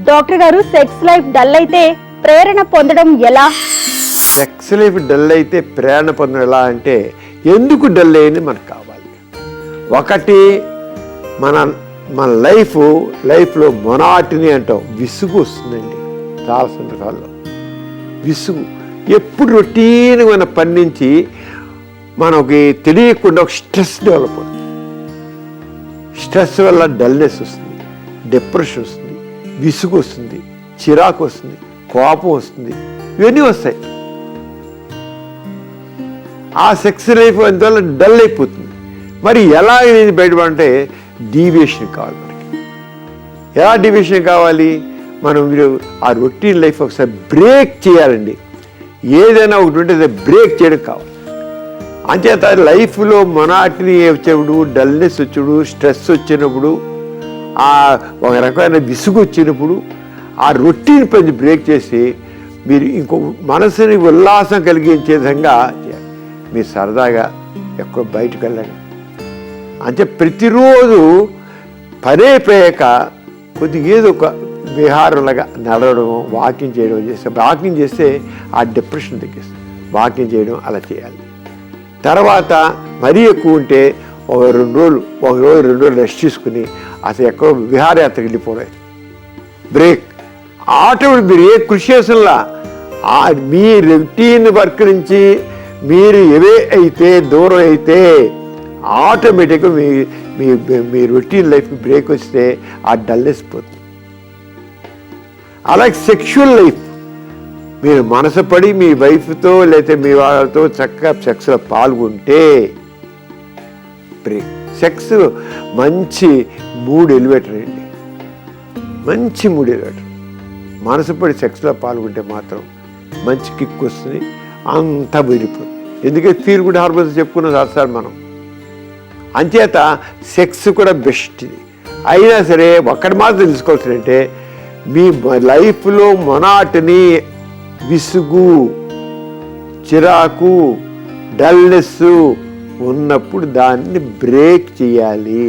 Doctor గారు, sex life dull అయితే ప్రేరణ పొందడం ఎలా? సెక్స్ లైఫ్ డల్ అయితే ప్రేరణ పొందడం ఎలా అంటే, ఎందుకు డల్ అయింది మనకు కావాలి. ఒకటి, మన మన లైఫ్లో మొనాటిని అంటాం, విసుగు వస్తుందండి. చాలా సందర్భాల్లో విసుగు, ఎప్పుడు రొటీన్గా మన పని నుంచి మనకి తెలియకుండా ఒక స్ట్రెస్ డెవలప్ అవుతుంది. స్ట్రెస్ వల్ల డల్నెస్ వస్తుంది, డిప్రెషన్ వస్తుంది, విసుగు వస్తుంది, చిరాకు వస్తుంది, కోపం వస్తుంది, ఇవన్నీ వస్తాయి. ఆ సెక్స్ లైఫ్ అందువల్ల డల్ అయిపోతుంది. మరి ఎలా ఇది బయటపడంటే డీవియేషన్ కావాలి మనకి. ఎలా డీవియేషన్ కావాలి? మనం మీరు ఆ రొటీన్ లైఫ్ ఒకసారి బ్రేక్ చేయాలండి. ఏదైనా ఒకటి ఉంటే బ్రేక్ చేయడం కావాలి. అంచేత లైఫ్లో మొనాటిని వచ్చినప్పుడు, డల్నెస్ వచ్చినప్పుడు, స్ట్రెస్ వచ్చినప్పుడు, ఒక రకమైన విసుగు వచ్చినప్పుడు ఆ రొటీన్ పని బ్రేక్ చేసి మీరు ఇంకో మనసుని ఉల్లాసం కలిగించే విధంగా మీరు సరదాగా ఎక్కడో బయటకు వెళ్ళండి. అంటే ప్రతిరోజు పనే పోయాక కొద్దిగా ఏదో ఒక విహారంలాగా నడవడం, వాకింగ్ చేయడం చేస్తే, వాకింగ్ చేస్తే ఆ డిప్రెషన్ తగ్గిస్తుంది. వాకింగ్ చేయడం అలా చేయాలి. తర్వాత మరీ ఎక్కువ ఉంటే ఒక రోజు 2 రోజులు రెస్ట్ తీసుకుని అసలు ఎక్కడో విహారయాత్రకి వెళ్ళిపోవడం. Break automatic. మీరు ఏ కృషి చేసినా మీ రొటీన్ వర్క్ నుంచి మీరు అయితే దూరం అయితే ఆటోమేటిక్గా మీ రొటీన్ లైఫ్కి బ్రేక్ వస్తే ఆ డల్నెస్ పోతుంది. అలాగే సెక్షువల్ లైఫ్, మీరు మనసు పడి మీ వైఫ్తో లేకపోతే మీ వాళ్ళతో చక్కగా సెక్స్లో పాల్గొంటే బ్రేక్. సెక్స్ మంచి మూడ్ ఎలివేటర్ అండి, మంచి మూడ్ ఎలివేటర్. మనసు పడి సెక్స్లో పాల్గొంటే మాత్రం మంచి కిక్ వస్తుంది, అంతా వెళ్ళిపోతుంది. ఎందుకంటే ఫీల్ గుడ్ హార్మోన్స్ చెప్పుకున్నాం సార్ మనం. అంచేత సెక్స్ కూడా బెస్ట్. అయినా సరే ఒక్కటి మాత్రం తెలుసుకోవాల్సిందంటే, మీ లైఫ్లో మొనాటిని, విసుగు, చిరాకు, డల్నెస్ ఉన్నప్పుడు దాన్ని బ్రేక్ చేయాలి.